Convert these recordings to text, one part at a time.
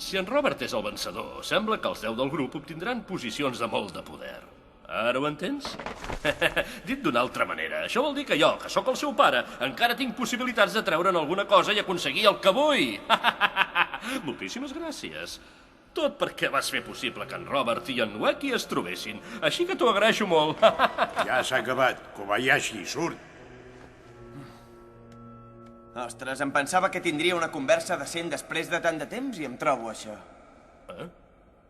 Si en Robert és el vencedor, sembla que els 10 del grup obtindran posicions de molt de poder. Ara ho entens? Dit d'una altra manera, això vol dir que jo, que sóc el seu pare, encara tinc possibilitats de treure'n alguna cosa i aconseguir el que vull. Moltíssimes gràcies. Tot perquè vas fer possible que en Robert i en Ueki es trobessin. Així que t'ho agraeixo molt. Ja s'ha acabat. Kobayashi, surt. Ostres, em pensava que tindria una conversa decent després de tant de temps i em trobo això.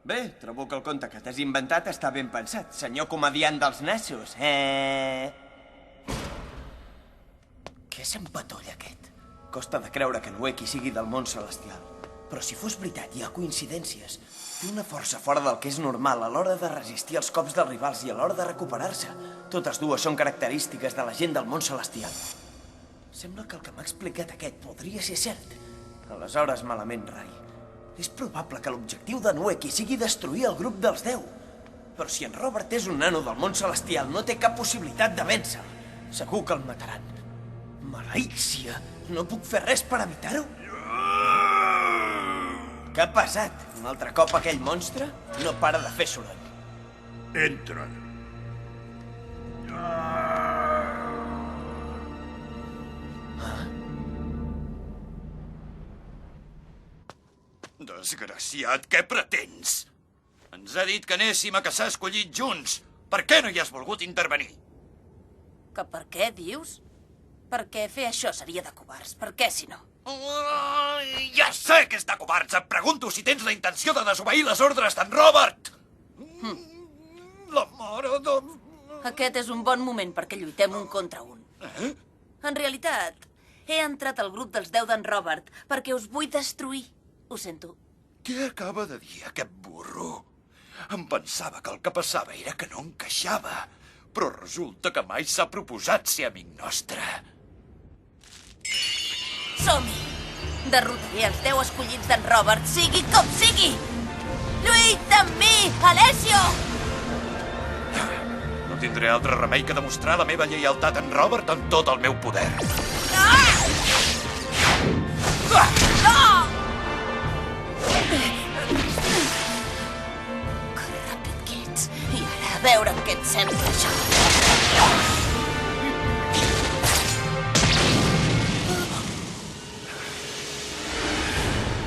Bé, trobo que el conte que t'has inventat està ben pensat, senyor comediant dels nassos, Què s'empatolla, aquest? Costa de creure que Ueki sigui del món celestial. Però si fos veritat, hi ha coincidències. Té una força fora del que és normal a l'hora de resistir els cops dels rivals i a l'hora de recuperar-se. Totes dues són característiques de la gent del món celestial. Sembla que el que m'ha explicat aquest podria ser cert. Aleshores, malament, Rai. És probable que l'objectiu de Ueki sigui destruir el grup dels 10. Però si en Robert és un nano del món celestial, no té cap possibilitat de vèncer. Segur que el mataran. Maleícia! No puc fer res per evitar-ho? Què ha passat? Un altre cop aquell monstre? No para de fer soroll. Entra. Desgraciat, què pretens? Ens ha dit que anéssim a caçar escollit junts. Per què no hi has volgut intervenir? Que per què, dius? Perquè fer això seria de covards. Per què, si no? Ja sé que és de covards. Et pregunto si tens la intenció de desobeir les ordres d'en Robert. La mare de... Aquest és un bon moment perquè lluitem un contra un. En realitat, he entrat al grup dels 10 d'en Robert perquè us vull destruir. Ho sento. Què acaba de dir aquest burro? Em pensava que el que passava era que no encaixava. Però resulta que mai s'ha proposat ser amic nostre. Som-hi! Derrotaré els 10 escollits d'en Robert, sigui com sigui! Lluita amb mi, Alessio! No tindré altre remei que demostrar la meva lleialtat a en Robert amb tot el meu poder. Que ràpid que ets. I ara a veure què et sembla això.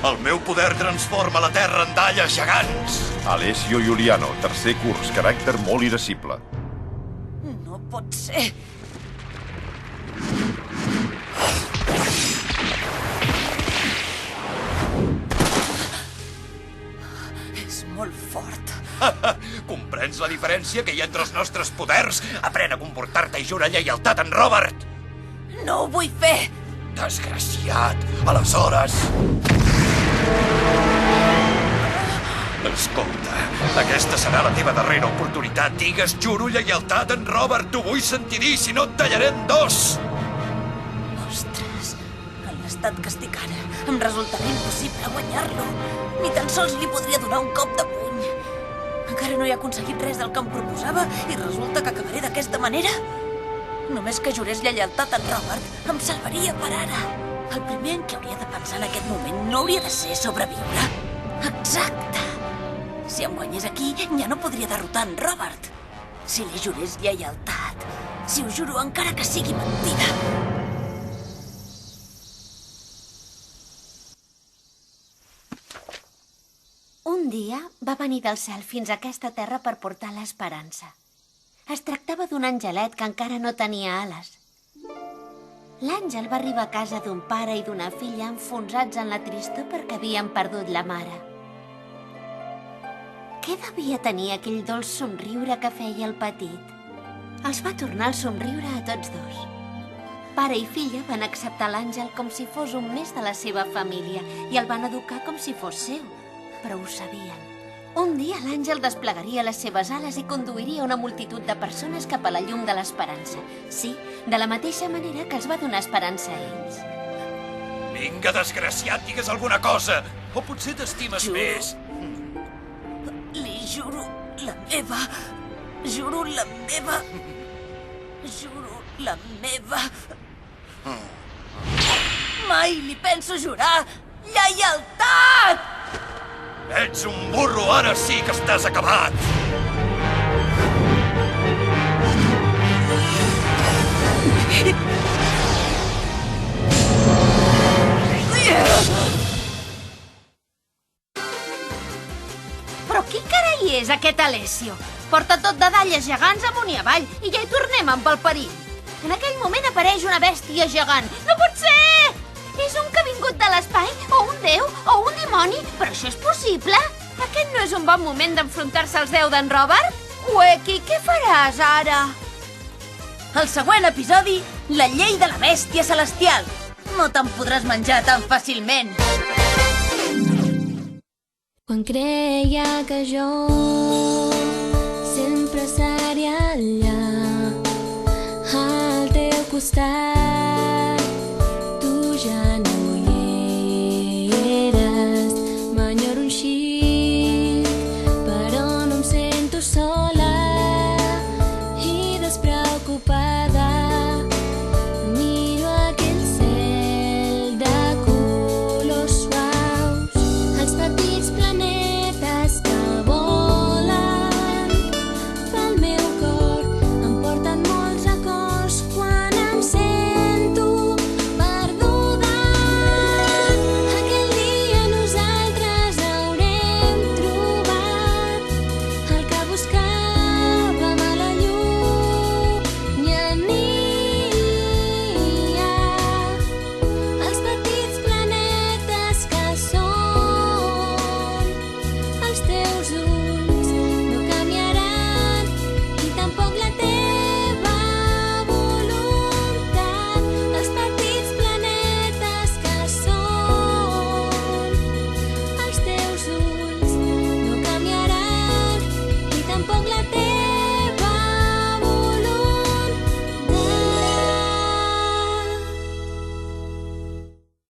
El meu poder transforma la terra en dalles gegants. Alessio Giuliano, tercer curs, caràcter molt irascible. No pot ser. És molt fort. Comprens la diferència que hi ha entre els nostres poders? Aprèn a comportar-te i jura lleialtat a en Robert. No ho vull fer. Desgraciat. Aleshores... Escolta, aquesta serà la teva darrera oportunitat. Digues, juro lleialtat a en Robert. T'ho vull sentir dir, si no et tallaré en dos. Ostres, en l'estat que estic ara, em resultarà impossible guanyar-lo. Ni tan sols li podria donar un cop de puny. Encara no he aconseguit res del que em proposava i resulta que acabaré d'aquesta manera? Només que jurés lleialtat a en Robert em salvaria per ara. El primer en què hauria de pensar en aquest moment no hauria de ser sobreviure. Exacte. Si em guanyés aquí, ja no podria derrotar en Robert. Si li jurés lleialtat, si ho juro encara que sigui mentida. Un dia va venir del cel fins a aquesta terra per portar l'esperança. Es tractava d'un angelet que encara no tenia ales. L'àngel va arribar a casa d'un pare i d'una filla enfonsats en la tristor perquè havien perdut la mare. Què devia tenir aquell dolç somriure que feia el petit? Els va tornar el somriure a tots dos. Pare i filla van acceptar l'àngel com si fos un més de la seva família i el van educar com si fos seu, però ho sabien. Un dia l'àngel desplegaria les seves ales i conduiria una multitud de persones cap a la llum de l'esperança. Sí, de la mateixa manera que els va donar esperança a ells. Vinga, desgraciat, digues alguna cosa. O potser t'estimes més. Li juro la meva... Juro la meva... Juro la meva... Mai li penso jurar lleialtat! Ets un burro, ara sí que estàs acabat! Però qui carai és aquest Alessio? Porta tot de dalles gegants amunt i avall i ja hi tornem amb el perill. En aquell moment apareix una bèstia gegant. No pot ser! És un que ha vingut de l'espai, o un déu, o un dimoni. Però això és possible? Aquest no és un bon moment d'enfrontar-se als 10 d'en Robert? Ueki, què faràs ara? El següent episodi, la llei de la bèstia celestial. No te'n podràs menjar tan fàcilment. Quan creia que jo sempre seria allà al teu costat,